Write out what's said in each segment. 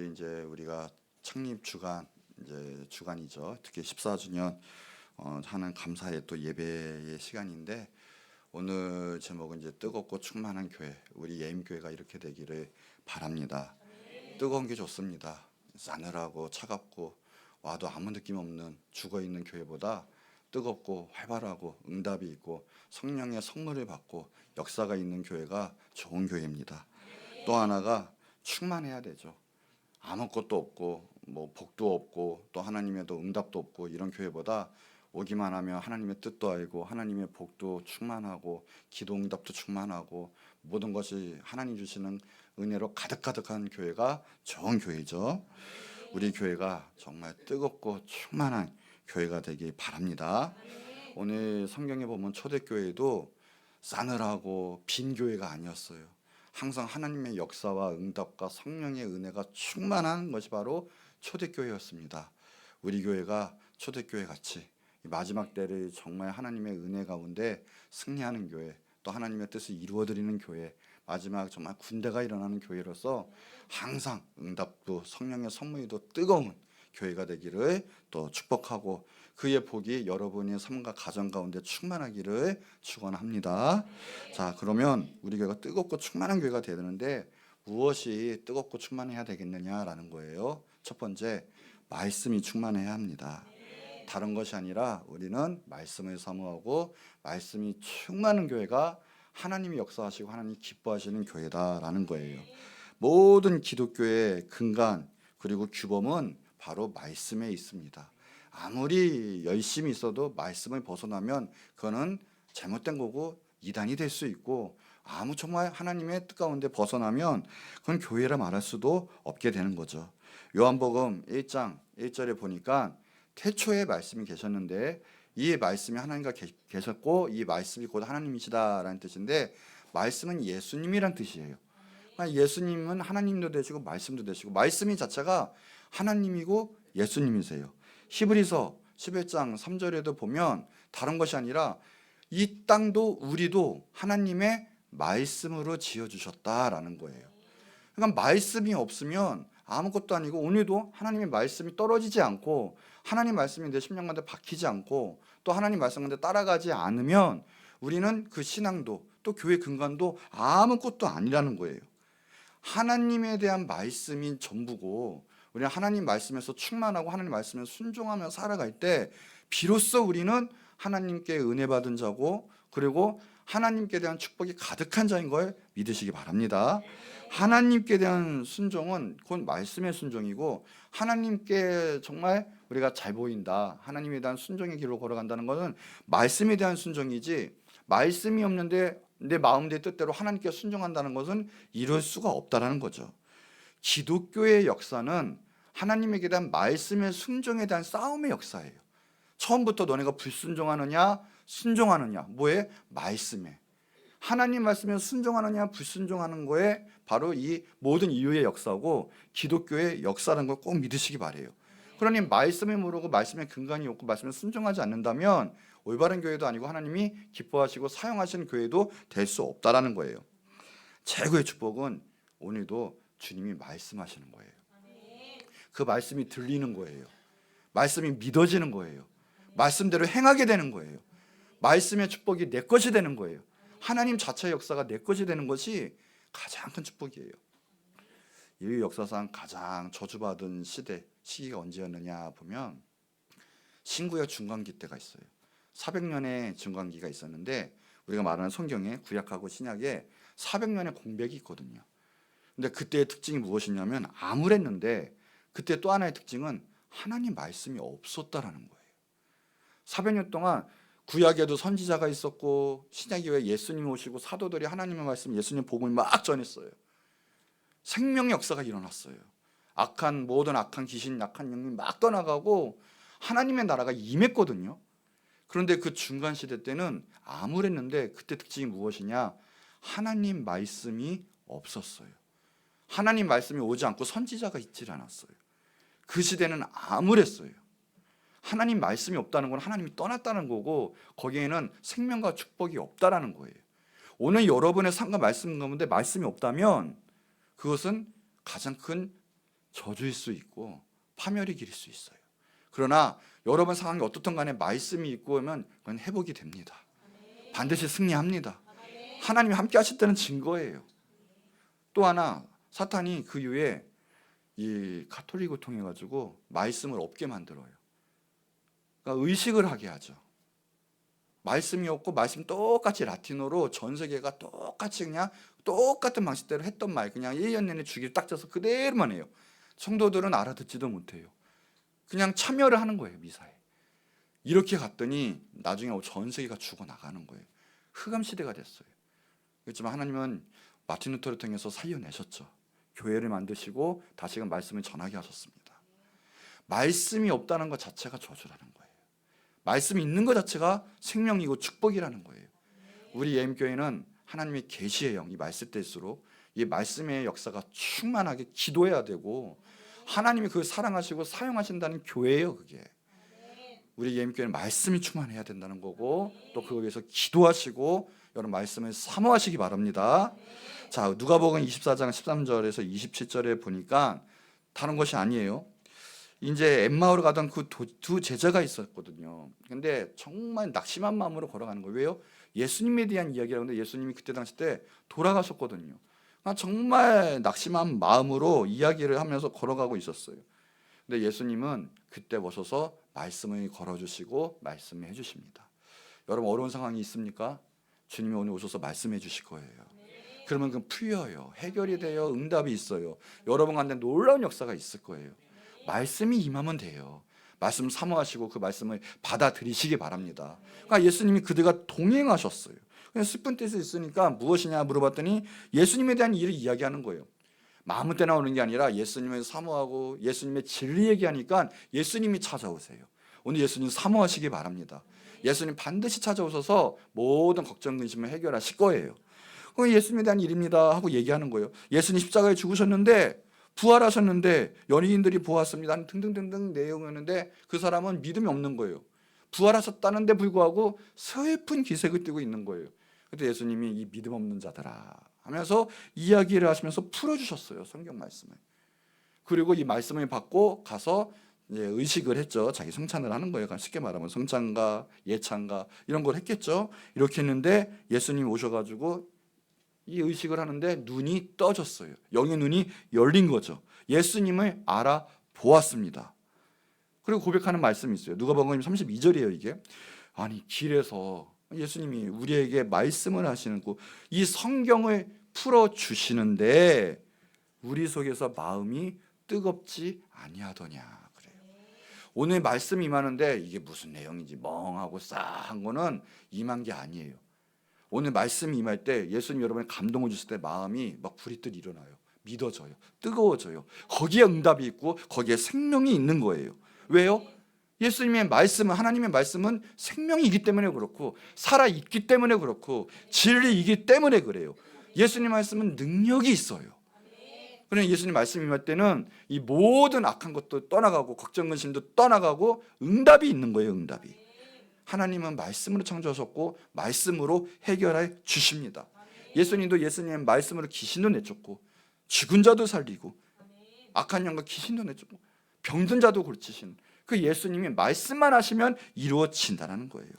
오늘이 이제 우리가 창립 주간 이제 주간이죠. 특히 14주년 하는 감사의 또 예배의 시간인데 오늘 제목은 이제 뜨겁고 충만한 교회, 우리 예임교회가 이렇게 되기를 바랍니다. 뜨거운 게 좋습니다. 싸늘하고 차갑고 와도 아무 느낌 없는 죽어 있는 교회보다 뜨겁고 활발하고 응답이 있고 성령의 선물을 받고 역사가 있는 교회가 좋은 교회입니다. 또 하나가 충만해야 되죠. 아무것도 없고 뭐 복도 없고 또 하나님의 또 응답도 없고 이런 교회보다 오기만 하면 하나님의 뜻도 알고 하나님의 복도 충만하고 기도 응답도 충만하고 모든 것이 하나님 주시는 은혜로 가득가득한 교회가 좋은 교회죠. 우리 교회가 정말 뜨겁고 충만한 교회가 되길 바랍니다. 오늘 성경에 보면 초대교회도 싸늘하고 빈 교회가 아니었어요. 항상 하나님의 역사와 응답과 성령의 은혜가 충만한 것이 바로 초대교회였습니다. 우리 교회가 초대교회 같이 마지막 때를 정말 하나님의 은혜 가운데 승리하는 교회, 또 하나님의 뜻을 이루어드리는 교회, 마지막 정말 군대가 일어나는 교회로서 항상 응답도 성령의 선물도 뜨거운 교회가 되기를 또 축복하고 그의 복이 여러분의 삶과 가정 가운데 충만하기를 축원합니다. 자, 그러면 우리 교회가 뜨겁고 충만한 교회가 되는데 무엇이 뜨겁고 충만해야 되겠느냐라는 거예요. 첫 번째, 말씀이 충만해야 합니다. 다른 것이 아니라 우리는 말씀을 사모하고 말씀이 충만한 교회가 하나님이 역사하시고 하나님이 기뻐하시는 교회다라는 거예요. 모든 기독교의 근간 그리고 규범은 바로 말씀에 있습니다. 아무리 열심히 있어도 말씀을 벗어나면 그거는 잘못된 거고 이단이 될 수 있고 정말 하나님의 뜻 가운데 벗어나면 그건 교회라 말할 수도 없게 되는 거죠. 요한복음 1장 1절에 보니까 태초에 말씀이 계셨는데 이 말씀이 하나님과 계셨고 이 말씀이 곧 하나님이시다라는 뜻인데 말씀은 예수님이란 뜻이에요. 예수님은 하나님도 되시고 말씀도 되시고 말씀이 자체가 하나님이고 예수님이세요. 히브리서 11장 3절에도 보면 다른 것이 아니라 이 땅도 우리도 하나님의 말씀으로 지어주셨다라는 거예요. 그러니까 말씀이 없으면 아무것도 아니고 오늘도 하나님의 말씀이 떨어지지 않고 하나님 말씀이 내 심령 가운데 박히지 않고 또 하나님 말씀 가운데 따라가지 않으면 우리는 그 신앙도 또 교회 근간도 아무것도 아니라는 거예요. 하나님에 대한 말씀이 전부고 우리는 하나님 말씀에서 충만하고 하나님 말씀에 순종하며 살아갈 때 비로소 우리는 하나님께 은혜 받은 자고 그리고 하나님께 대한 축복이 가득한 자인 걸 믿으시기 바랍니다. 하나님께 대한 순종은 곧 말씀의 순종이고 하나님께 정말 우리가 잘 보인다, 하나님에 대한 순종의 길로 걸어간다는 것은 말씀에 대한 순종이지 말씀이 없는데 내 마음 내 뜻대로 하나님께 순종한다는 것은 이룰 수가 없다라는 거죠. 기독교의 역사는 하나님에게 대한 말씀의 순종에 대한 싸움의 역사예요. 처음부터 너네가 불순종하느냐 순종하느냐 뭐에? 말씀에. 하나님 말씀에 순종하느냐 불순종하는 거에 바로 이 모든 이유의 역사고 기독교의 역사라는 걸 꼭 믿으시기 바래요. 그러니 말씀을 모르고 말씀의 근간이 없고 말씀에 순종하지 않는다면 올바른 교회도 아니고 하나님이 기뻐하시고 사용하시는 교회도 될 수 없다라는 거예요. 최고의 축복은 오늘도 주님이 말씀하시는 거예요. 그 말씀이 들리는 거예요. 말씀이 믿어지는 거예요. 말씀대로 행하게 되는 거예요. 말씀의 축복이 내 것이 되는 거예요. 하나님 자체의 역사가 내 것이 되는 것이 가장 큰 축복이에요. 인류 역사상 가장 저주받은 시기가 언제였느냐 보면 신구약 중간기 때가 있어요. 400년의 중간기가 있었는데 우리가 말하는 성경에 구약하고 신약에 400년의 공백이 있거든요. 근데 그때의 특징이 무엇이냐면 암울했는데 그때 또 하나의 특징은 하나님 말씀이 없었다라는 거예요. 400년 동안 구약에도 선지자가 있었고 신약 이후에 예수님이 오시고 사도들이 하나님의 말씀, 예수님 복음을 막 전했어요. 생명의 역사가 일어났어요. 모든 악한 귀신, 악한 영이 막 떠나가고 하나님의 나라가 임했거든요. 그런데 그 중간 시대 때는 암울했는데 그때 특징이 무엇이냐? 하나님 말씀이 없었어요. 하나님 말씀이 오지 않고 선지자가 있질 않았어요. 그 시대는 암울했어요. 하나님 말씀이 없다는 건 하나님이 떠났다는 거고 거기에는 생명과 축복이 없다라는 거예요. 오늘 여러분의 삶과 말씀 가운데 말씀이 없다면 그것은 가장 큰 저주일 수 있고 파멸이 길일 수 있어요. 그러나 여러분 상황이 어떻든 간에 말씀이 있고 하면 그건 회복이 됩니다. 반드시 승리합니다. 하나님이 함께 하실 때는 증거예요. 또 하나, 사탄이 그 이후에 이 가톨릭을 통해 가지고 말씀을 없게 만들어요. 그러니까 의식을 하게 하죠. 말씀이 없고 말씀 똑같이 라틴어로 전 세계가 똑같이 그냥 똑같은 방식대로 했던 말, 그냥 1년 내내 주기를 딱 져서 그대로만 해요. 성도들은 알아듣지도 못해요. 그냥 참여를 하는 거예요, 미사에. 이렇게 갔더니 나중에 전 세계가 죽어나가는 거예요. 흑암 시대가 됐어요. 그렇지만 하나님은 마틴 루터를 통해서 살려내셨죠. 교회를 만드시고 다시금 말씀을 전하게 하셨습니다. 말씀이 없다는 것 자체가 저주라는 거예요. 말씀이 있는 것 자체가 생명이고 축복이라는 거예요. 우리 예임교회는 하나님의 계시의 영, 이 말씀 때일수록 이 말씀의 역사가 충만하게 기도해야 되고 하나님이 그걸 사랑하시고 사용하신다는 교회예요. 그게 우리 예임교회는 말씀이 충만해야 된다는 거고 또 그걸 위해서 기도하시고 여러분 말씀을 사모하시기 바랍니다. 자, 누가복음 24장 13절에서 27절에 보니까 다른 것이 아니에요. 이제 엠마오로 가던 그 두 제자가 있었거든요. 근데 정말 낙심한 마음으로 걸어가는 거예요. 왜요? 예수님에 대한 이야기라고 하는데 예수님이 그때 당시 때 돌아가셨거든요. 정말 낙심한 마음으로 이야기를 하면서 걸어가고 있었어요. 근데 예수님은 그때 오셔서 말씀을 걸어주시고 말씀해 주십니다. 여러분 어려운 상황이 있습니까? 주님이 오늘 오셔서 말씀해 주실 거예요. 그러면 그 풀려요. 해결이 돼요. 응답이 있어요. 여러분 가운데 놀라운 역사가 있을 거예요. 말씀이 임하면 돼요. 말씀 사모하시고 그 말씀을 받아들이시기 바랍니다. 그러니까 예수님이 그들과 동행하셨어요. 그냥 슬픈 뜻이 있으니까 무엇이냐 물어봤더니 예수님에 대한 일을 이야기하는 거예요. 아무 때나 오는 게 아니라 예수님을 사모하고 예수님의 진리 얘기하니까 예수님이 찾아오세요. 오늘 예수님 사모하시기 바랍니다. 예수님 반드시 찾아오셔서 모든 걱정 근심을 해결하실 거예요. 예수님에 대한 일입니다 하고 얘기하는 거예요. 예수님 십자가에 죽으셨는데 부활하셨는데 연예인들이 보았습니다 등등등등 내용이었는데 그 사람은 믿음이 없는 거예요. 부활하셨다는데 불구하고 슬픈 기색을 띠고 있는 거예요. 그때 예수님이 이 믿음 없는 자들아 하면서 이야기를 하시면서 풀어주셨어요. 성경 말씀을. 그리고 이 말씀을 받고 가서 이제 의식을 했죠. 자기 성찬을 하는 거예요. 쉽게 말하면 성찬가, 예찬가 이런 걸 했겠죠. 이렇게 했는데 예수님이 오셔가지고 이 의식을 하는데 눈이 떠졌어요. 영의 눈이 열린 거죠. 예수님을 알아보았습니다. 그리고 고백하는 말씀이 있어요. 누가복음 32절이에요. 이게 아니 길에서 예수님이 우리에게 말씀을 하시는 이 성경을 풀어주시는데 우리 속에서 마음이 뜨겁지 아니하더냐 그래요. 오늘 말씀 임하는데 이게 무슨 내용인지 멍하고 싸한 거는 임한 게 아니에요. 오늘 말씀이 임할 때 예수님 여러분의 감동을 주실 때 마음이 막 불이 뜨 일어나요. 믿어져요. 뜨거워져요. 거기에 응답이 있고 거기에 생명이 있는 거예요. 왜요? 예수님의 말씀은 하나님의 말씀은 생명이기 때문에 그렇고 살아있기 때문에 그렇고 진리이기 때문에 그래요. 예수님 말씀은 능력이 있어요. 그러니 예수님 말씀 임할 때는 이 모든 악한 것도 떠나가고 걱정 근심도 떠나가고 응답이 있는 거예요. 응답이. 하나님은 말씀으로 창조하셨고 말씀으로 해결해 주십니다. 예수님도 예수님의 말씀으로 귀신도 내쫓고 죽은 자도 살리고 악한 영과 귀신도 내쫓고 병든 자도 고치신 그 예수님이 말씀만 하시면 이루어진다는 거예요.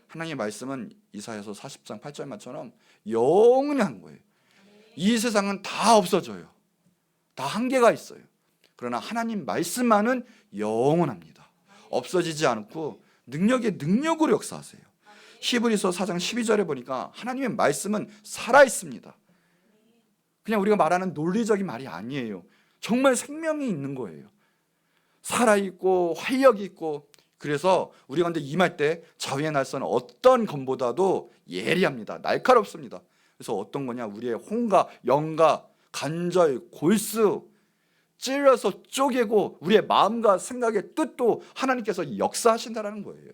하나님의 말씀은 이사야서 40장 8절 말처럼 영원히 한 거예요. 이 세상은 다 없어져요. 다 한계가 있어요. 그러나 하나님 말씀만은 영원합니다. 없어지지 않고 능력의 능력으로 역사하세요. 히브리서 4장 12절에 보니까 하나님의 말씀은 살아있습니다. 그냥 우리가 말하는 논리적인 말이 아니에요. 정말 생명이 있는 거예요. 살아있고 활력이 있고 그래서 우리 가운데 임할 때 자위의 날선 어떤 검보다도 예리합니다. 날카롭습니다. 그래서 어떤 거냐 우리의 혼과 영과 간절 골수 찔러서 쪼개고 우리의 마음과 생각의 뜻도 하나님께서 역사하신다는 거예요.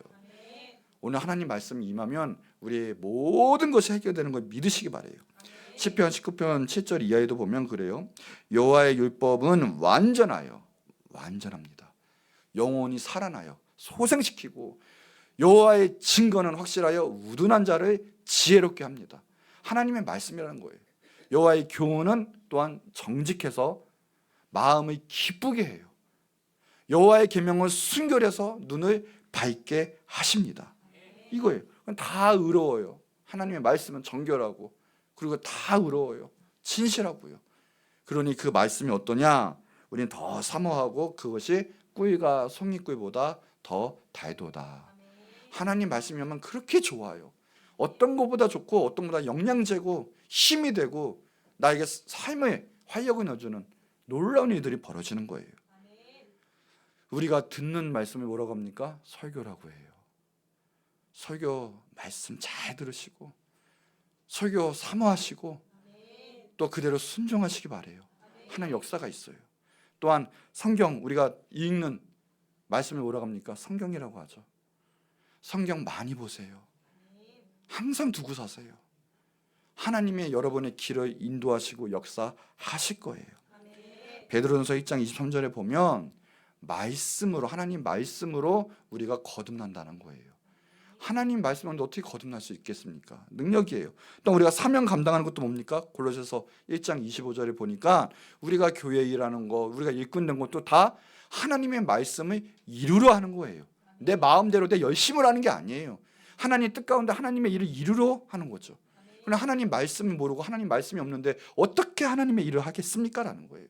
오늘 하나님 말씀이 임하면 우리의 모든 것이 해결되는 걸 믿으시기 바라요. 시편 19편 7절 이하에도 보면 그래요. 여호와의 율법은 완전하여 완전합니다. 영원히 살아나요. 소생시키고 여호와의 증거는 확실하여 우둔한 자를 지혜롭게 합니다. 하나님의 말씀이라는 거예요. 여호와의 교훈은 또한 정직해서 마음을 기쁘게 해요. 여호와의 계명을 순결해서 눈을 밝게 하십니다. 이거예요. 다 의로워요. 하나님의 말씀은 정결하고 그리고 다 의로워요. 진실하고요. 그러니 그 말씀이 어떠냐? 우리는 더 사모하고 그것이 꿀과 송이꿀보다 더 달도다. 하나님 말씀이면 그렇게 좋아요. 어떤 것보다 좋고 어떤 것보다 영양제고 힘이 되고 나에게 삶의 활력을 넣어주는 놀라운 일들이 벌어지는 거예요. 우리가 듣는 말씀을 뭐라고 합니까? 설교라고 해요. 설교 말씀 잘 들으시고 설교 사모하시고 또 그대로 순종하시기 바래요. 하나님 역사가 있어요. 또한 성경 우리가 읽는 말씀을 뭐라고 합니까? 성경이라고 하죠. 성경 많이 보세요. 항상 두고 사세요. 하나님의 여러분의 길을 인도하시고 역사하실 거예요. 베드로전서 1장 23절에 보면 말씀으로 하나님 말씀으로 우리가 거듭난다는 거예요. 하나님 말씀은 어떻게 거듭날 수 있겠습니까? 능력이에요. 또 우리가 사명 감당하는 것도 뭡니까? 골로새서 1장 25절에 보니까 우리가 교회 일하는 거, 우리가 일꾼 된 것도 다 하나님의 말씀을 이루려 하는 거예요. 내 마음대로 내 열심을 하는 게 아니에요. 하나님 뜻 가운데 하나님의 일을 이루려 하는 거죠. 그러나 하나님 말씀을 모르고 하나님 말씀이 없는데 어떻게 하나님의 일을 하겠습니까? 라는 거예요.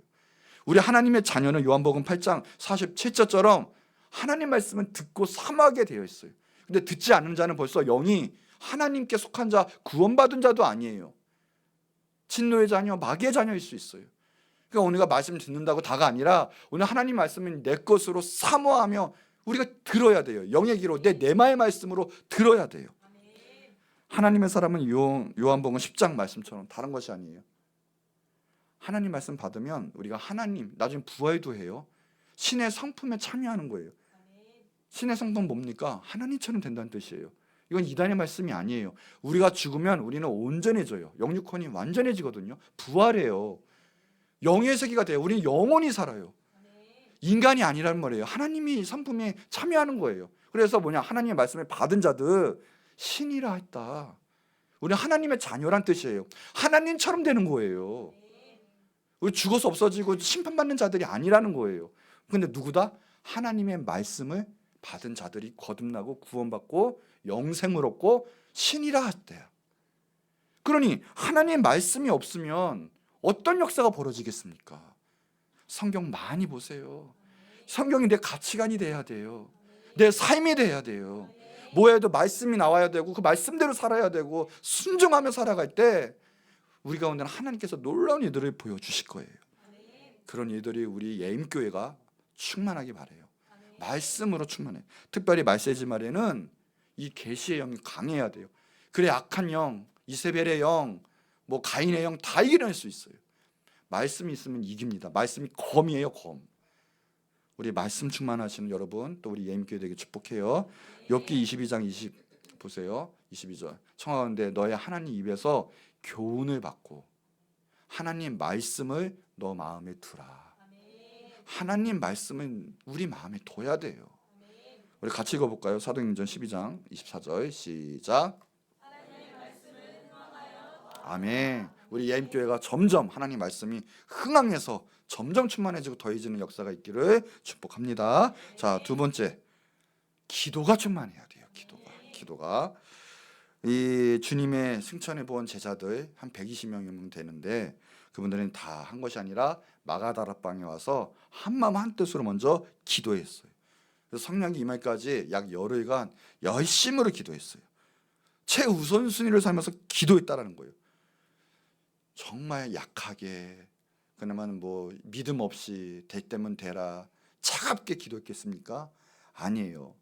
우리 하나님의 자녀는 요한복음 8장 47절처럼 하나님 말씀은 듣고 사모하게 되어 있어요. 근데 듣지 않는 자는 벌써 영이 하나님께 속한 자, 구원받은 자도 아니에요. 진노의 자녀, 마귀의 자녀일 수 있어요. 그러니까 우리가 말씀 듣는다고 다가 아니라 오늘 하나님 말씀은 내 것으로 사모하며 우리가 들어야 돼요. 영의 귀로 내 내마의 말씀으로 들어야 돼요. 하나님의 사람은 요한복음 10장 말씀처럼 다른 것이 아니에요. 하나님 말씀 받으면 우리가 하나님 나중에 부활도 해요. 신의 성품에 참여하는 거예요. 신의 성품 뭡니까? 하나님처럼 된다는 뜻이에요. 이건 이단의 말씀이 아니에요. 우리가 죽으면 우리는 온전해져요. 영육혼이 완전해지거든요. 부활해요. 영의 세계가 돼요. 우리는 영원히 살아요. 인간이 아니란 말이에요. 하나님이 성품에 참여하는 거예요. 그래서 뭐냐? 하나님의 말씀을 받은 자들 신이라 했다. 우리는 하나님의 자녀란 뜻이에요. 하나님처럼 되는 거예요. 우리 죽어서 없어지고 심판받는 자들이 아니라는 거예요. 근데 누구다? 하나님의 말씀을 받은 자들이 거듭나고 구원받고 영생을 얻고 신이라 했대요. 그러니 하나님의 말씀이 없으면 어떤 역사가 벌어지겠습니까? 성경 많이 보세요. 성경이 내 가치관이 돼야 돼요. 내 삶이 돼야 돼요. 뭐해도 말씀이 나와야 되고 그 말씀대로 살아야 되고 순종하며 살아갈 때 우리 가운데는 하나님께서 놀라운 일들을 보여주실 거예요. 그런 일들이 우리 예임교회가 충만하기 바라요. 말씀으로 충만해요. 특별히 말세지 말에는 이 계시의 영이 강해야 돼요. 그래 악한 영, 이세벨의 영, 뭐 가인의 영 다 이겨낼 수 있어요. 말씀이 있으면 이깁니다. 말씀이 검이에요, 검. 우리 말씀 충만하시는 여러분, 또 우리 예임교회 되게 축복해요. 욥기 22장 20 보세요. 22절. 청하건대 너의 하나님 입에서 교훈을 받고 하나님 말씀을 너 마음에 두라. 하나님 말씀은 우리 마음에 둬야 돼요. 우리 같이 읽어볼까요? 사도행전 12장 24절 시작. 아멘. 우리 예임교회가 점점 하나님 말씀이 흥황해서 점점 충만해지고 더해지는 역사가 있기를 축복합니다. 자, 두 번째, 기도가 충만해야 돼요. 기도가 이 주님의 승천해 본 제자들 한 120명이면 되는데 그분들은 다 한 것이 아니라 마가다락방에 와서 한마음 한뜻으로 먼저 기도했어요. 그래서 성령이 임할까지 약 열흘간 열심으로 기도했어요. 최우선순위를 살면서 기도했다라는 거예요. 정말 약하게 그나마는 뭐 믿음 없이 될 때면 되라 차갑게 기도했겠습니까? 아니에요.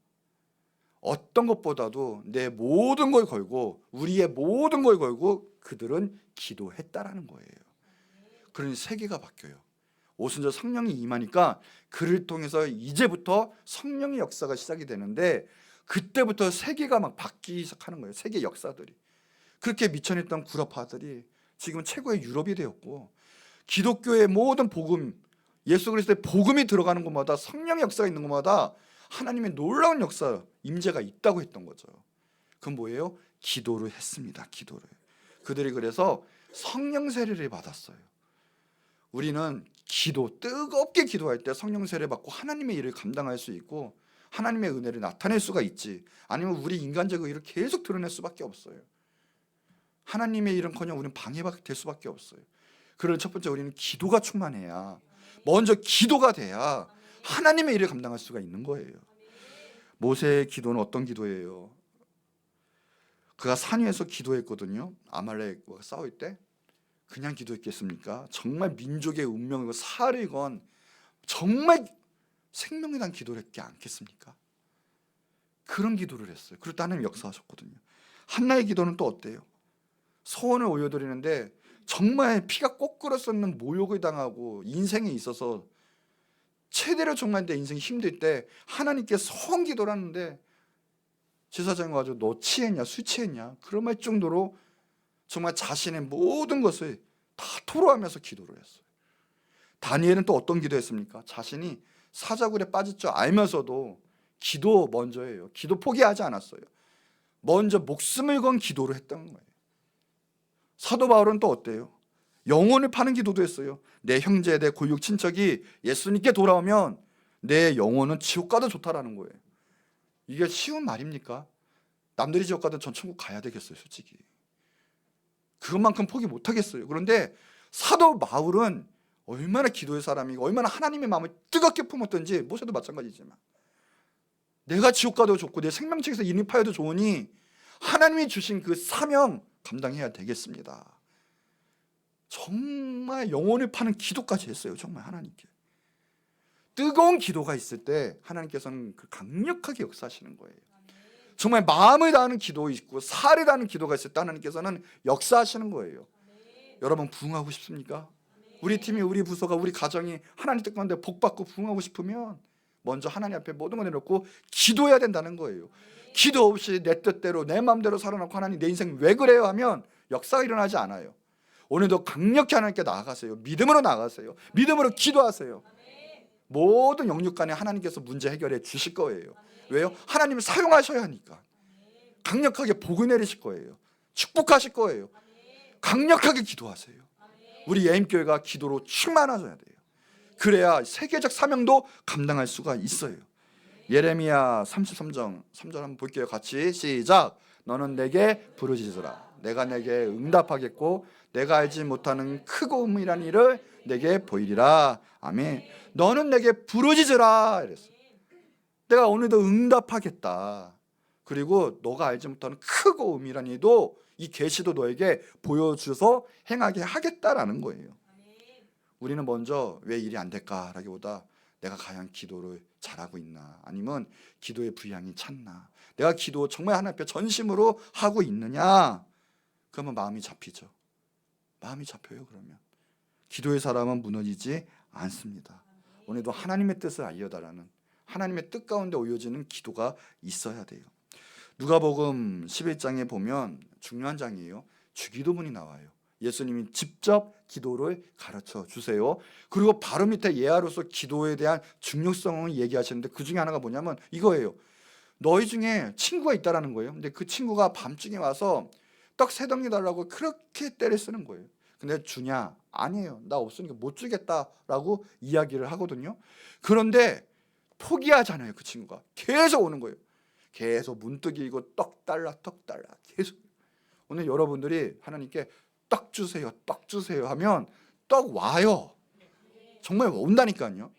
어떤 것보다도 내 모든 걸 걸고 우리의 모든 걸 걸고 그들은 기도했다라는 거예요. 그러니 세계가 바뀌어요. 오순절 성령이 임하니까 그를 통해서 이제부터 성령의 역사가 시작이 되는데 그때부터 세계가 막 바뀌기 시작하는 거예요. 세계 역사들이. 그렇게 미천했던 구라파들이 지금 최고의 유럽이 되었고 기독교의 모든 복음, 예수 그리스도의 복음이 들어가는 곳마다 성령의 역사가 있는 곳마다 하나님의 놀라운 역사, 임재가 있다고 했던 거죠. 그건 뭐예요? 기도를 했습니다. 기도를. 그들이 그래서 성령 세례를 받았어요. 우리는 뜨겁게 기도할 때 성령 세례 받고 하나님의 일을 감당할 수 있고 하나님의 은혜를 나타낼 수가 있지, 아니면 우리 인간적 의를 계속 드러낼 수밖에 없어요. 하나님의 일은커녕 우리는 방해가 될 수밖에 없어요. 그런 첫 번째, 우리는 기도가 충만해야, 먼저 기도가 돼야 하나님의 일을 감당할 수가 있는 거예요. 모세의 기도는 어떤 기도예요? 그가 산 위에서 기도했거든요. 아말렉과 싸울 때. 그냥 기도했겠습니까? 정말 민족의 운명을 살을 건 정말 생명에 대한 기도를 했지 않겠습니까? 그런 기도를 했어요. 그리고 하나님 역사하셨거든요. 한나의 기도는 또 어때요? 소원을 올려드리는데 정말 피가 거꾸로 쏟는 모욕을 당하고 인생에 있어서 최대로 정말 내 인생이 힘들 때 하나님께 소원 기도를 하는데 제사장이 와서 너 취했냐 술 취했냐 그런 말 정도로 정말 자신의 모든 것을 다 토로하면서 기도를 했어요. 다니엘은 또 어떤 기도했습니까? 자신이 사자굴에 빠질 줄 알면서도 기도 먼저 해요. 기도 포기하지 않았어요. 먼저 목숨을 건 기도를 했던 거예요. 사도 바울은 또 어때요? 영혼을 파는 기도도 했어요. 내 형제, 내 골육 친척이 예수님께 돌아오면 내 영혼은 지옥 가도 좋다라는 거예요. 이게 쉬운 말입니까? 남들이 지옥 가도 전 천국 가야 되겠어요, 솔직히. 그것만큼 포기 못 하겠어요. 그런데 사도 바울은 얼마나 기도의 사람이고 얼마나 하나님의 마음을 뜨겁게 품었던지, 모세도 마찬가지지만 내가 지옥 가도 좋고 내 생명책에서 인입하여도 좋으니 하나님이 주신 그 사명 감당해야 되겠습니다. 정말 영혼을 파는 기도까지 했어요. 정말 하나님께. 뜨거운 기도가 있을 때 하나님께서는 그 강력하게 역사하시는 거예요. 정말 마음을 다하는 기도 있고 살을 다하는 기도가 있을 때 하나님께서는 역사하시는 거예요. 여러분 부흥하고 싶습니까? 우리 팀이, 우리 부서가, 우리 가정이 하나님 뜻 가운데 복받고 부흥하고 싶으면 먼저 하나님 앞에 모든 걸 내놓고 기도해야 된다는 거예요. 기도 없이 내 뜻대로 내 마음대로 살아놓고 하나님 내 인생 왜 그래요 하면 역사가 일어나지 않아요. 오늘도 강력히 하나님께 나아가세요. 믿음으로 나아가세요. 믿음으로 기도하세요. 모든 영육 간에 하나님께서 문제 해결해 주실 거예요. 왜요? 하나님을 사용하셔야 하니까. 강력하게 복을 내리실 거예요. 축복하실 거예요. 강력하게 기도하세요. 우리 예임교회가 기도로 충만해져야 돼요. 그래야 세계적 사명도 감당할 수가 있어요. 예레미야 33장 3절 한번 볼게요. 같이 시작. 너는 내게 부르짖으라. 내가 내게 응답하겠고 내가 알지 못하는 크고 은밀한 일을 내게 보이리라. 아멘. 너는 내게 부르짖으라 이랬어요. 내가 오늘도 응답하겠다. 그리고 너가 알지 못하는 크고 은밀한 일도 이 계시도 너에게 보여줘서 행하게 하겠다라는 거예요. 우리는 먼저 왜 일이 안 될까라기보다 내가 과연 기도를 잘하고 있나, 아니면 기도의 분량이 찼나, 내가 기도 정말 하나님 앞에 전심으로 하고 있느냐, 그러면 마음이 잡히죠. 마음이 잡혀요. 그러면 기도의 사람은 무너지지 않습니다. 오늘도 하나님의 뜻을 알려달라는, 하나님의 뜻 가운데 올려지는 기도가 있어야 돼요. 누가복음 11장에 보면 중요한 장이에요. 주기도문이 나와요. 예수님이 직접 기도를 가르쳐 주세요. 그리고 바로 밑에 예하로서 기도에 대한 중요성을 얘기하시는데 그 중에 하나가 뭐냐면 이거예요. 너희 중에 친구가 있다라는 거예요. 근데 그 친구가 밤중에 와서 떡 3덩이 달라고 그렇게 때를 쓰는 거예요. 근데 주냐? 아니에요. 나 없으니까 못 주겠다라고 이야기를 하거든요. 그런데 포기하잖아요. 그 친구가 계속 오는 거예요. 계속 문득이고 떡 달라 계속. 오늘 여러분들이 하나님께 떡 주세요, 떡 주세요 하면 떡 와요. 정말 온다니까요.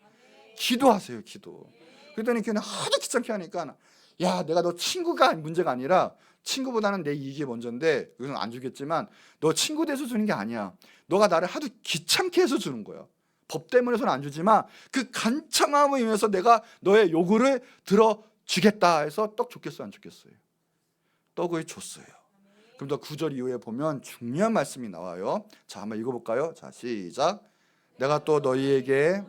기도하세요, 기도. 그랬더니 걔는 하도 귀찮게 하니까, 야, 내가 너 친구가 문제가 아니라 친구보다는 내 이익이 먼저인데 그건 안 주겠지만 너 친구 돼서 주는 게 아니야. 너가 나를 하도 귀찮게 해서 주는 거야. 법 때문에서는 안 주지만 그 간청함을 위해서 내가 너의 요구를 들어주겠다 해서 떡 줬겠어요, 안 줬겠어요? 떡을 줬어요. 그럼 더 9절 이후에 보면 중요한 말씀이 나와요. 자, 한번 읽어볼까요? 자, 시작. 내가 또 너희에게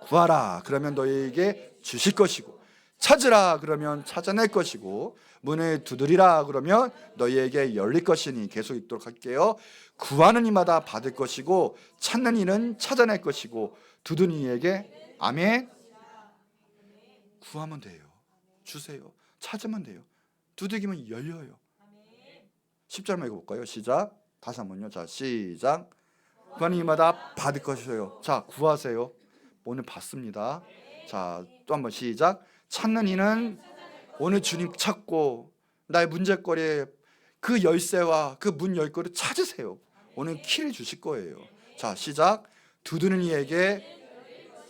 구하라 그러면 너희에게 주실 것이고, 찾으라 그러면 찾아낼 것이고, 문을 두드리라 그러면 너희에게 열릴 것이니. 계속 읽도록 할게요. 구하는 이마다 받을 것이고 찾는 이는 찾아낼 것이고 두드리는 이에게. 아멘. 구하면 돼요. 주세요. 찾으면 돼요. 두드리면 열려요. 10절만 읽어볼까요? 시작. 다시 한번요. 자, 시작. 구하는 이마다 받을 것이에요. 자, 구하세요. 오늘 받습니다. 자, 또 한번 시작. 찾는 이는 오늘 주님 찾고 나의 문제거리에 그 열쇠와 그 문 열거를 찾으세요. 오늘 키를 주실 거예요. 자, 시작. 두드리는 이에게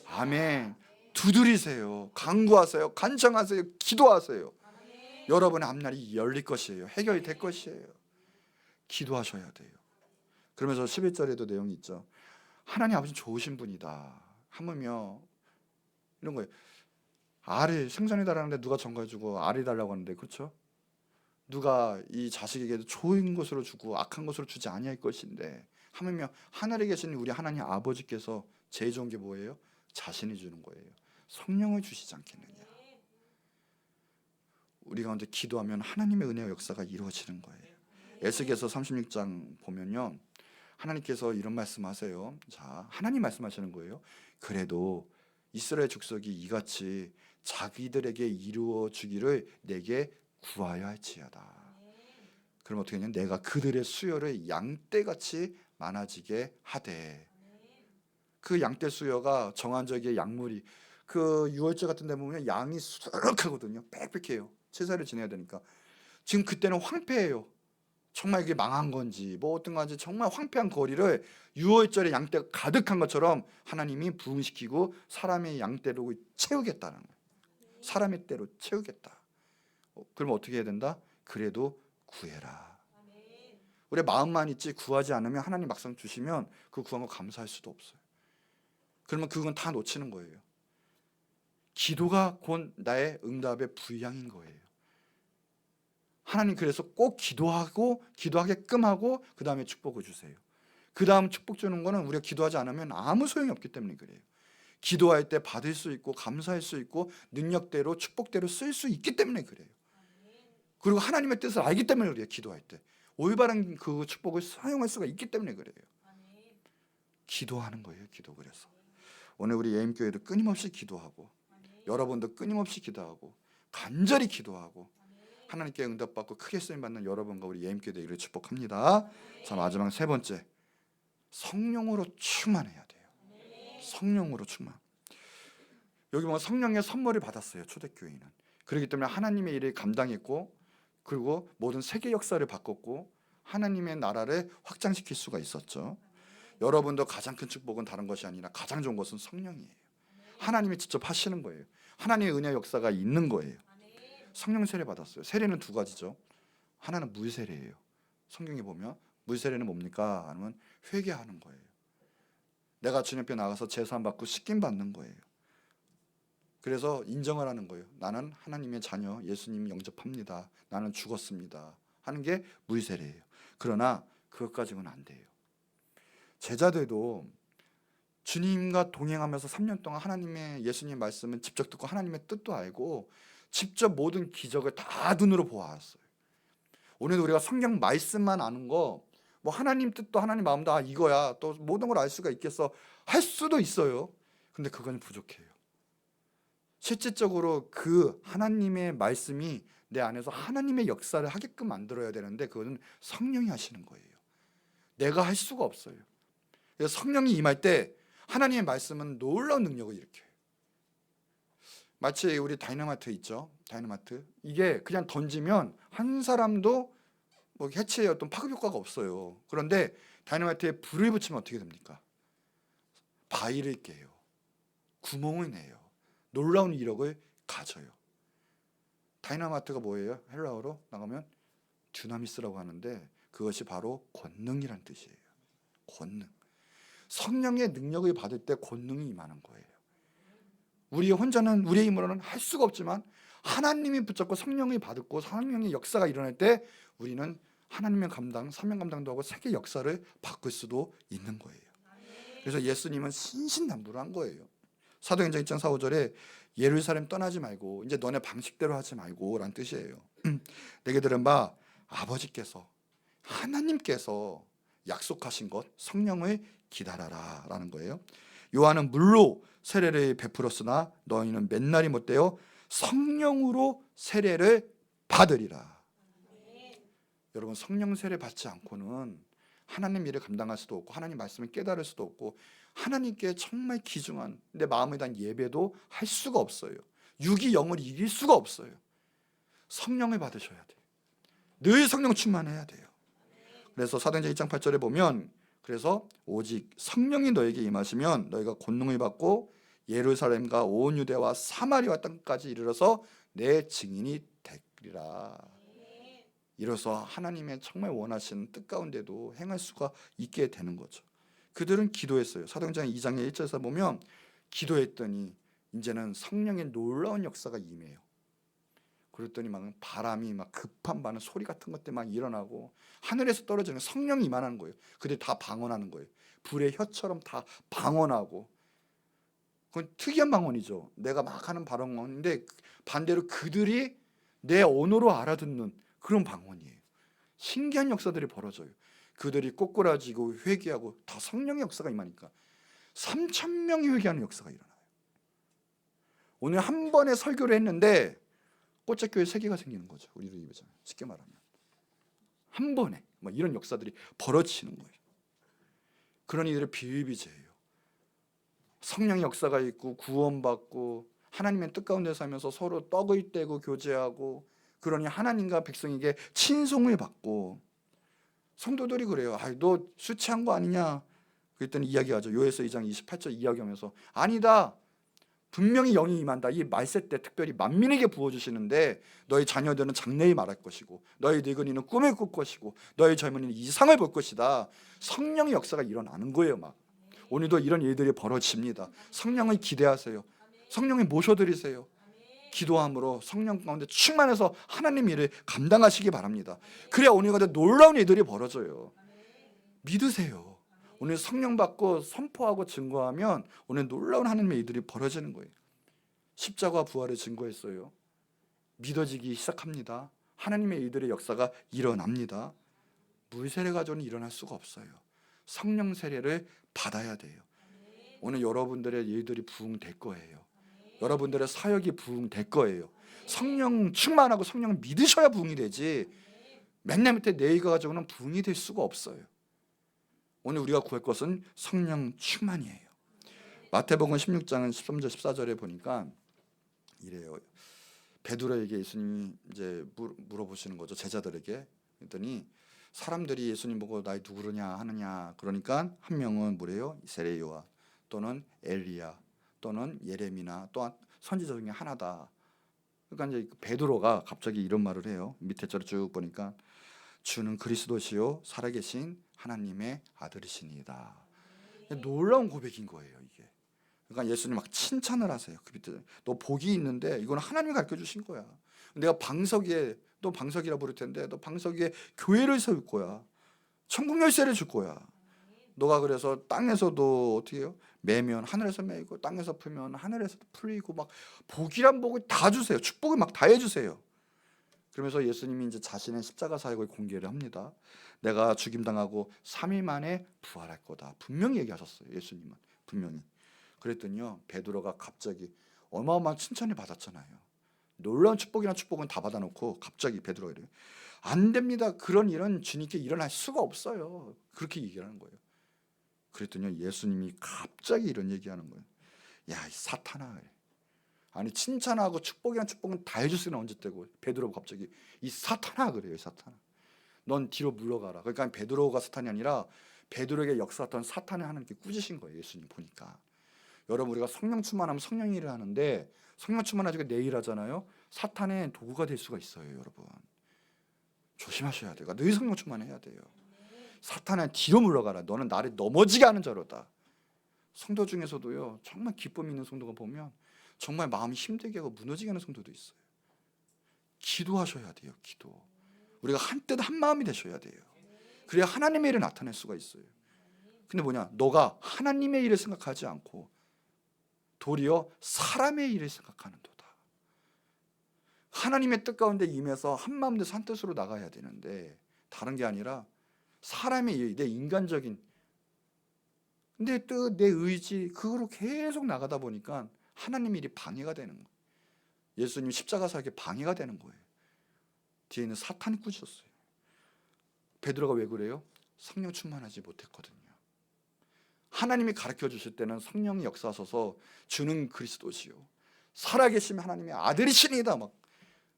아멘. 두드리세요. 간구하세요. 간청하세요. 기도하세요. 여러분의 앞날이 열릴 것이에요. 해결이 될 것이에요. 기도하셔야 돼요. 그러면서 11절에도 내용이 있죠. 하나님 아버지 좋으신 분이다. 하물며 이런 거예요. 알을 생선해달라는데 누가 전가해주고 알이 달라고 하는데, 그렇죠? 누가 이 자식에게도 좋은 것으로 주고 악한 것으로 주지 아니할 것인데, 하물며 하늘에 계신 우리 하나님 아버지께서 제일 좋은 게 뭐예요? 자신이 주는 거예요. 성령을 주시지 않겠느냐. 우리 가운데 기도하면 하나님의 은혜와 역사가 이루어지는 거예요. 에스겔서 36장 보면요, 하나님께서 이런 말씀하세요. 자, 하나님 말씀하시는 거예요. 그래도 이스라엘 족속이 이같이 자기들에게 이루어 주기를 내게 구하여 할지어다. 그럼 어떻게 하냐? 내가 그들의 수요를 양떼같이 많아지게 하되. 그 양떼 수요가 정한적인 약물이, 그 유월절 같은 데 보면 양이 수두룩하거든요. 빽빽해요. 제사를 지내야 되니까. 지금 그때는 황폐해요. 정말 이게 망한 건지 뭐 어떤 건지 정말 황폐한 거리를 유월절에 양떼가 가득한 것처럼 하나님이 부흥시키고 사람의 양떼로 채우겠다는 거예요. 사람의 떼로 채우겠다. 그러면 어떻게 해야 된다? 그래도 구해라. 우리 마음만 있지 구하지 않으면 하나님 막상 주시면 그 구한 거 감사할 수도 없어요. 그러면 그건 다 놓치는 거예요. 기도가 곧 나의 응답의 분량인 거예요. 하나님 그래서 꼭 기도하게끔 하고 그 다음에 축복을 주세요. 그 다음 축복 주는 거는 우리가 기도하지 않으면 아무 소용이 없기 때문에 그래요. 기도할 때 받을 수 있고 감사할 수 있고 능력대로 축복대로 쓸 수 있기 때문에 그래요. 그리고 하나님의 뜻을 알기 때문에 그래요. 기도할 때 올바른 그 축복을 사용할 수가 있기 때문에 그래요. 기도하는 거예요. 기도. 그래서 오늘 우리 예임교회도 끊임없이 기도하고 여러분도 끊임없이 기도하고 간절히 기도하고 하나님께 응답받고 크게 쓰임받는 여러분과 우리 예임교회 되기를 축복합니다. 자, 마지막 세 번째, 성령으로 충만해야 돼요. 성령으로 충만. 여기 보면 성령의 선물을 받았어요. 초대교회는. 그렇기 때문에 하나님의 일을 감당했고 그리고 모든 세계 역사를 바꿨고 하나님의 나라를 확장시킬 수가 있었죠. 여러분도 가장 큰 축복은 다른 것이 아니라 가장 좋은 것은 성령이에요. 하나님이 직접 하시는 거예요. 하나님의 은혜 역사가 있는 거예요. 성령 세례 받았어요. 세례는 두 가지죠. 하나는 물 세례예요. 성경에 보면 물 세례는 뭡니까? 아니면 회개하는 거예요. 내가 주님 앞에 나가서 제사함 받고 씻김 받는 거예요. 그래서 인정을 하는 거예요. 나는 하나님의 자녀, 예수님 영접합니다. 나는 죽었습니다. 하는 게 물 세례예요. 그러나 그것까지는 안 돼요. 제자들도 주님과 동행하면서 3년 동안 하나님의 예수님 말씀을 직접 듣고 하나님의 뜻도 알고 직접 모든 기적을 다 눈으로 보았어요. 오늘도 우리가 성경 말씀만 아는 거, 뭐 하나님 뜻도 하나님 마음도 이거야 또 모든 걸 알 수가 있겠어 할 수도 있어요. 근데 그건 부족해요. 실질적으로 그 하나님의 말씀이 내 안에서 하나님의 역사를 하게끔 만들어야 되는데 그거는 성령이 하시는 거예요. 내가 할 수가 없어요. 그래서 성령이 임할 때 하나님의 말씀은 놀라운 능력을 일으켜요. 마치 우리 다이너마이트 있죠. 다이너마이트. 이게 그냥 던지면 한 사람도 뭐 해체의 어떤 파급 효과가 없어요. 그런데 다이너마이트에 불을 붙이면 어떻게 됩니까? 바위를 깨요. 구멍을 내요. 놀라운 이력을 가져요. 다이너마이트가 뭐예요? 헬라어로 나가면 듀나미스라고 하는데 그것이 바로 권능이란 뜻이에요. 권능. 성령의 능력을 받을 때 권능이 임하는 거예요. 우리 혼자는 우리의 힘으로는 할 수가 없지만 하나님이 붙잡고 성령이 받고 성령의 역사가 일어날 때 우리는 하나님의 감당, 사명 감당도 하고 세계 역사를 바꿀 수도 있는 거예요. 그래서 예수님은 신신당부를 한 거예요. 사도행전 1장 4, 5절에 예루살렘 떠나지 말고 이제 너네 방식대로 하지 말고 라는 뜻이에요. 내게 들은 바 아버지께서 하나님께서 약속하신 것 성령을 기다려라 라는 거예요. 요한은 물로 세례를 베풀었으나 너희는 맨날이 못되어 성령으로 세례를 받으리라. 여러분 성령 세례 받지 않고는 하나님 일을 감당할 수도 없고 하나님 말씀을 깨달을 수도 없고 하나님께 정말 귀중한 내 마음에 대한 예배도 할 수가 없어요. 육이 영을 이길 수가 없어요. 성령을 받으셔야 돼요. 늘 성령 충만해야 돼요. 그래서 사도행전 1장 8절에 보면 그래서 오직 성령이 너에게 임하시면 너희가 권능을 받고 예루살렘과 온 유대와 사마리아 땅까지 이르러서 내 증인이 되리라. 이로써 하나님의 정말 원하시는 뜻 가운데도 행할 수가 있게 되는 거죠. 그들은 기도했어요. 사도행전 2장의 1절에서 보면 기도했더니 이제는 성령의 놀라운 역사가 임해요. 그랬더니 막 바람이 막 급한 바람 소리 같은 것들 막 일어나고 하늘에서 떨어지는 성령이 임하는 거예요. 그들이 다 방언하는 거예요. 불의 혀처럼 다 방언하고. 그건 특이한 방언이죠. 내가 막 하는 방언인데 반대로 그들이 내 언어로 알아듣는 그런 방언이에요. 신기한 역사들이 벌어져요. 그들이 꼬꾸라지고 회개하고 다 성령의 역사가 임하니까 3,000명이 회개하는 역사가 일어나요. 오늘 한 번에 설교를 했는데 꽃책교회 3개가 생기는 거죠. 우리로 입으잖아요. 쉽게 말하면 한 번에 뭐 이런 역사들이 벌어지는 거예요. 그런 이들의 비일비재예요. 성령의 역사가 있고 구원받고 하나님의 뜻 가운데 살면서 서로 떡을 떼고 교제하고 그러니 하나님과 백성에게 친송을 받고 성도들이 그래요. 너 술 취한 거 아니냐? 그랬더니 이야기하죠. 요에서 2장 28절 이야기하면서 아니다. 분명히 영이 임한다. 이 말세 때 특별히 만민에게 부어주시는데 너희 자녀들은 장래에 말할 것이고 너희 늙은이는 꿈을 꿀 것이고 너희 젊은이는 이상을 볼 것이다. 성령의 역사가 일어나는 거예요. 막 오늘도 이런 일들이 벌어집니다. 성령을 기대하세요. 성령을 모셔드리세요. 기도함으로 성령 가운데 충만해서 하나님 일을 감당하시기 바랍니다. 그래야 오늘 같은 놀라운 일들이 벌어져요. 믿으세요. 오늘 성령 받고 선포하고 증거하면 오늘 놀라운 하나님의 일들이 벌어지는 거예요. 십자가 부활을 증거했어요. 믿어지기 시작합니다. 하나님의 일들의 역사가 일어납니다. 물 세례 가지고는 일어날 수가 없어요. 성령 세례를 받아야 돼요. 오늘 여러분들의 일들이 부흥될 거예요. 여러분들의 사역이 부흥될 거예요. 성령 충만하고 성령을 믿으셔야 부흥이 되지 맨날 밑에 내가 가지고는 부흥이 될 수가 없어요. 오늘 우리가 구할 것은 성령 충만이에요. 마태복음 16장은 13절 14절에 보니까 이래요. 베드로에게 예수님이 이제 물어보시는 거죠. 제자들에게. 그랬더니 사람들이 예수님 보고 나이 누구냐 하느냐 그러니까 한 명은 뭐래요? 세례요한 또는 엘리야 또는 예레미나 또한 선지자 중에 하나다. 그러니까 이제 베드로가 갑자기 이런 말을 해요. 밑에 절을 쭉 보니까 주는 그리스도시요 살아계신 하나님의 아들이시니이다. 놀라운 고백인 거예요, 이게. 그러니까 예수님 막 칭찬을 하세요. 그 밑에 너 복이 있는데 이건 하나님이 가르쳐 주신 거야. 내가 방석에 또 방석이라 부를 텐데 너 방석 위에 교회를 세울 거야. 천국 열쇠를 줄 거야. 너가 그래서 땅에서도 어떻게 해요? 매면 하늘에서 매이고 땅에서 풀면 하늘에서도 풀리고 막 복이란 복을 다 주세요. 축복을 막 다 해주세요. 그러면서 예수님이 이제 자신의 십자가 사역을 공개를 합니다. 내가 죽임당하고 3일 만에 부활할 거다. 분명히 얘기하셨어요. 예수님은 분명히. 그랬더니요 베드로가 갑자기 어마어마한 칭찬을 받았잖아요. 놀라운 축복이나 축복은 다 받아놓고 갑자기 베드로가 이래요. 안 됩니다. 그런 일은 주님께 일어날 수가 없어요. 그렇게 얘기하는 거예요. 그랬더니 예수님이 갑자기 이런 얘기하는 거예요. 야, 이 사탄아. 아니 칭찬하고 축복이란 축복은 다 해줄 수는 언제 때고 베드로가 갑자기 이 사탄아 그래요. 사탄아. 넌 뒤로 물러가라. 그러니까 베드로가 사탄이 아니라 베드로에게 역사했던 사탄을 하나님께 꾸짖으신 거예요. 예수님 보니까. 여러분 우리가 성령 충만하면 성령 일을 하는데 성령 충만하지가 내 일 하잖아요. 사탄의 도구가 될 수가 있어요. 여러분. 조심하셔야 돼요. 늘 성령 충만해야 돼요. 사탄아 뒤로 물러가라. 너는 나를 넘어지게 하는 자로다. 성도 중에서도요. 정말 기쁨 있는 성도가 보면 정말 마음이 힘들게 하고 무너지게 하는 성도도 있어요. 기도하셔야 돼요. 기도. 우리가 한뜻 한 마음이 되셔야 돼요. 그래야 하나님의 일을 나타낼 수가 있어요. 근데 뭐냐? 너가 하나님의 일을 생각하지 않고 도리어 사람의 일을 생각하는 도다. 하나님의 뜻 가운데 임해서 한 마음 돼서 한 뜻으로 나가야 되는데 다른 게 아니라 사람의 일, 내 인간적인 내 뜻, 내 의지 그거로 계속 나가다 보니까 하나님의 일이 방해가 되는 거예요. 예수님 십자가 사역에 방해가 되는 거예요. 뒤에 있는 사탄이 꾸짖었어요. 베드로가 왜 그래요? 성령 충만하지 못했거든요. 하나님이 가르쳐 주실 때는 성령이 역사하셔서 주는 그리스도시요 살아계신 하나님의 아들이시니이다 막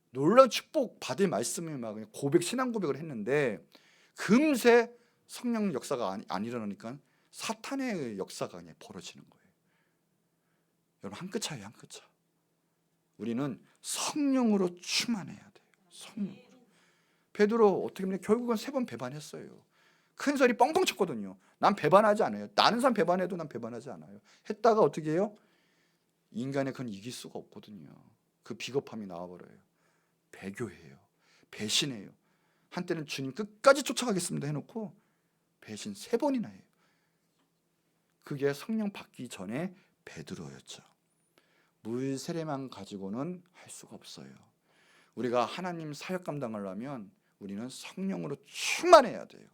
놀라운 축복 받을 말씀을 막 고백, 신앙 고백을 했는데 금세 성령 역사가 안 일어나니까 사탄의 역사가 그냥 벌어지는 거예요. 여러분 한 끗 차이에요, 한 끗 차. 우리는 성령으로 충만해야 돼요. 성령. 베드로 어떻게 보면 결국은 3번 배반했어요. 큰 소리 뻥뻥 쳤거든요. 난 배반하지 않아요. 다른 사람 배반해도 난 배반하지 않아요. 했다가 어떻게 해요? 인간의 그건 이길 수가 없거든요. 그 비겁함이 나와버려요. 배교해요. 배신해요. 한때는 주님 끝까지 쫓아가겠습니다 해놓고 배신 3번이나 해요. 그게 성령 받기 전에 베드로였죠. 물 세례만 가지고는 할 수가 없어요. 우리가 하나님 사역 감당하려면 우리는 성령으로 충만해야 돼요.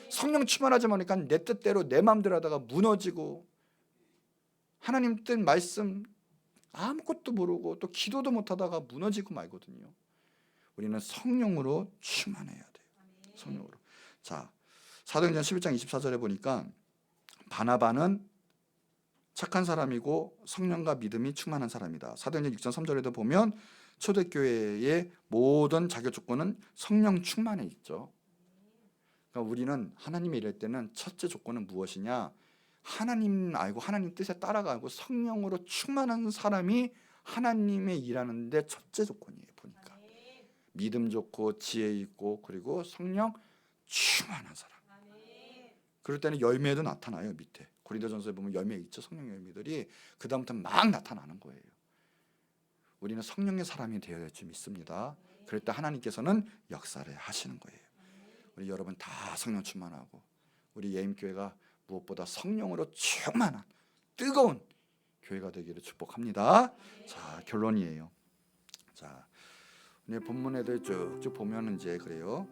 성령 충만하지 않으니까 내 뜻대로 내 마음대로 하다가 무너지고 하나님 뜻 말씀 아무것도 모르고 또 기도도 못하다가 무너지고 말거든요. 우리는 성령으로 충만해야 돼요. 성령으로. 자, 사도행전 11장 24절에 보니까 바나바는 착한 사람이고 성령과 믿음이 충만한 사람이다. 사도행전 6장 3절에도 보면 초대교회의 모든 자격 조건은 성령 충만에 있죠. 그러니까 우리는 하나님의 일할 때는 첫째 조건은 무엇이냐? 하나님 알고 하나님 뜻에 따라가고 성령으로 충만한 사람이 하나님의 일하는데 첫째 조건이에요. 보니까 믿음 좋고 지혜 있고 그리고 성령 충만한 사람. 그럴 때는 열매도 나타나요. 밑에 고린도전서에 보면 열매 있죠. 성령 열매들이 그 다음부터 막 나타나는 거예요. 우리는 성령의 사람이 되어야 될 줄 믿습니다. 그럴 때 하나님께서는 역사를 하시는 거예요. 우리 여러분 다 성령 충만하고 우리 예임교회가 무엇보다 성령으로 충만한 뜨거운 교회가 되기를 축복합니다. 자, 결론이에요. 자, 오늘 본문에도 쭉쭉 보면 이제 그래요.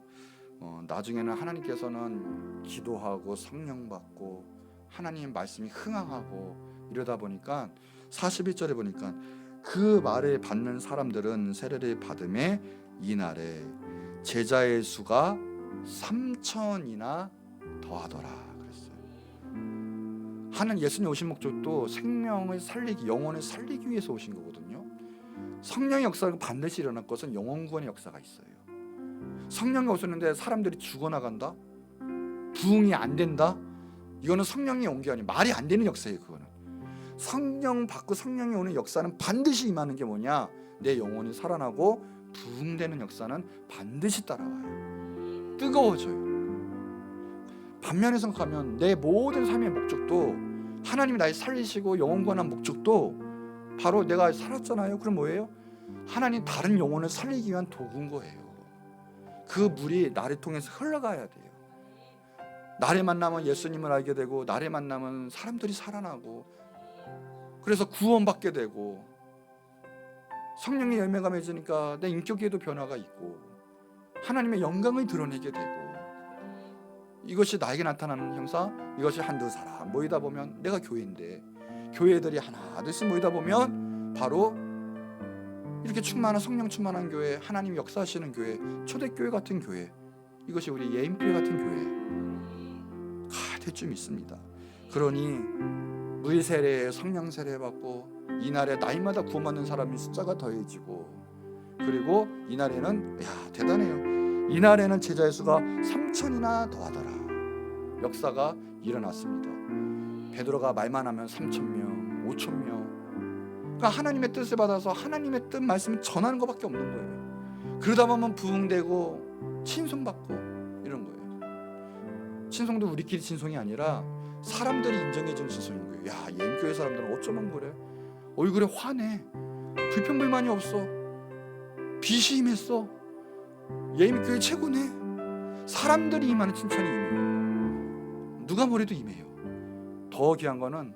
나중에는 하나님께서는 기도하고 성령 받고 하나님 말씀이 흥황하고 이러다 보니까 41절에 보니까 그 말을 받는 사람들은 세례를 받음에 이날에 제자의 수가 3,000이나 더하더라 그랬어요. 하는 예수님 오신 목적도 생명을 살리기, 영혼을 살리기 위해서 오신 거거든요. 성령의 역사가 반드시 일어날 것은 영혼 구원의 역사가 있어요. 성령이 오셨는데 사람들이 죽어나간다? 부흥이 안 된다? 이거는 성령이 온 게 아니에요. 말이 안 되는 역사예요. 그거는 성령 받고 성령이 오는 역사는 반드시 임하는 게 뭐냐? 내 영혼이 살아나고 부흥되는 역사는 반드시 따라와요. 뜨거워져요. 반면에 생각하면 내 모든 삶의 목적도 하나님이 나를 살리시고 영혼 구원한 목적도 바로 내가 살았잖아요. 그럼 뭐예요? 하나님 다른 영혼을 살리기 위한 도구인 거예요. 그 물이 나를 통해서 흘러가야 돼요. 나를 만나면 예수님을 알게 되고 나를 만나면 사람들이 살아나고 그래서 구원받게 되고 성령의 열매가 맺으니까 내 인격에도 변화가 있고 하나님의 영광을 드러내게 되고 이것이 나에게 나타나는 형사, 이것이 한두 사람 모이다 보면 내가 교회인데 교회들이 하나 둘씩 모이다 보면 바로 이렇게 충만한 성령 충만한 교회, 하나님 역사하시는 교회, 초대교회 같은 교회, 이것이 우리 예임교회 같은 교회가 될 줄 믿습니다. 그러니 물 세례, 성령 세례 받고 이날에 나이마다 구원받는 사람의 숫자가 더해지고 그리고 이날에는 대단해요. 이날에는 제자의 수가 3,000이나 더하더라. 역사가 일어났습니다. 베드로가 말만 하면 3,000명, 5,000명. 그러니까 하나님의 뜻을 받아서 하나님의 뜻 말씀을 전하는 것밖에 없는 거예요. 그러다 보면 부흥되고 친송받고 이런 거예요. 친송도 우리끼리 친송이 아니라 사람들이 인정해주는 친송인 거예요. 야, 예임교회 사람들은 어쩌면 그래? 얼굴에 화내. 불평불만이 없어. 빛이 임했어. 예임교회 최고네. 사람들이 임하는 칭찬이 임해요. 누가 뭐래도 임해요. 더 귀한 거는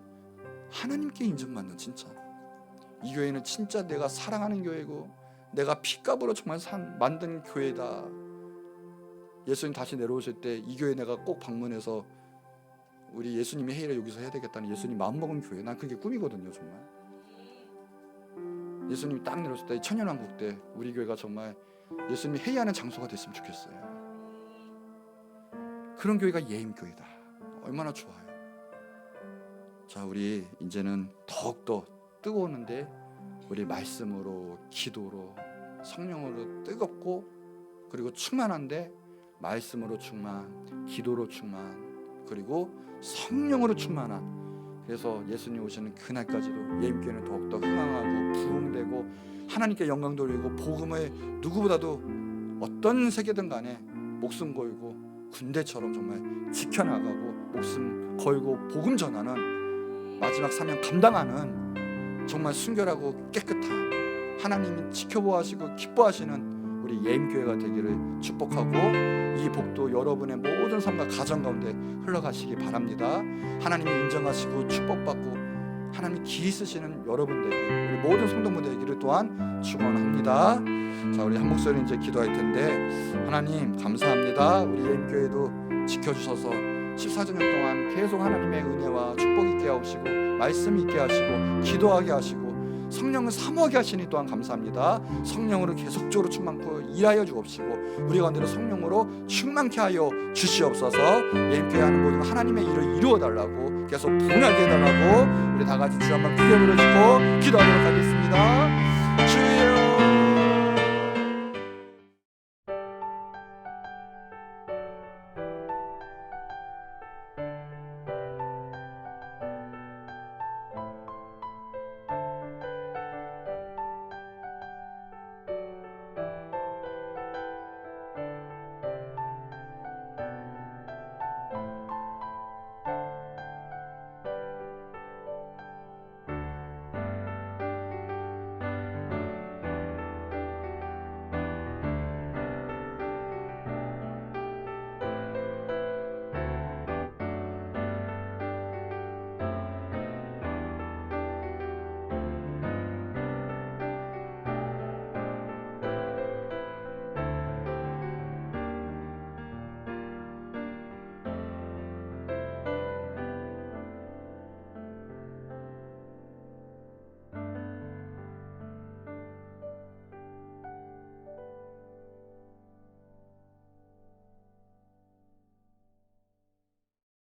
하나님께 인정받는 칭찬. 이 교회는 진짜 내가 사랑하는 교회고 내가 피값으로 정말 만든 교회다. 예수님 다시 내려오실 때 이 교회 내가 꼭 방문해서 우리 예수님의 회의를 여기서 해야 되겠다는 예수님 마음먹은 교회. 난 그게 꿈이거든요. 정말 예수님이 딱 내려오실 때 천년왕국 때 우리 교회가 정말 예수님이 회의하는 장소가 됐으면 좋겠어요. 그런 교회가 예임교회다. 얼마나 좋아요. 자, 우리 이제는 더욱더 뜨거우는데 우리 말씀으로, 기도로, 성령으로 뜨겁고, 그리고 충만한데 말씀으로 충만, 기도로 충만, 그리고 성령으로 충만한, 그래서 예수님 오시는 그날까지도 예임교회는 더욱더 흥황하고 부흥되고 하나님께 영광 돌리고 복음을 누구보다도 어떤 세계든 간에 목숨 걸고 군대처럼 정말 지켜나가고 목숨 걸고 복음 전하는 마지막 사명 감당하는 정말 순결하고 깨끗한, 하나님이 지켜보시고 기뻐하시는 우리 예임교회가 되기를 축복하고, 이 복도 여러분의 모든 삶과 가정 가운데 흘러가시기 바랍니다. 하나님이 인정하시고 축복받고 하나님이 기 있으시는 여러분 되기, 우리 모든 성도분들 되기를 또한 축원합니다. 자, 우리 한 목소리 이제 기도할 텐데, 하나님 감사합니다. 우리 예임교회도 지켜주셔서 14주년 동안 계속 하나님의 은혜와 축복 있게 하시고 말씀 있게 하시고 기도하게 하시고 성령을 사모하게 하시니 또한 감사합니다. 성령으로 계속적으로 충만코 일하여 주옵시고 우리 가운데로 성령으로 충만케 하여 주시옵소서. 예임교회 하는 모든 하나님의 일을 이루어 달라고, 계속 분하게 해달라고 우리 다 같이 주 한번 크게 부르시고 기도하도록 하겠습니다. 주여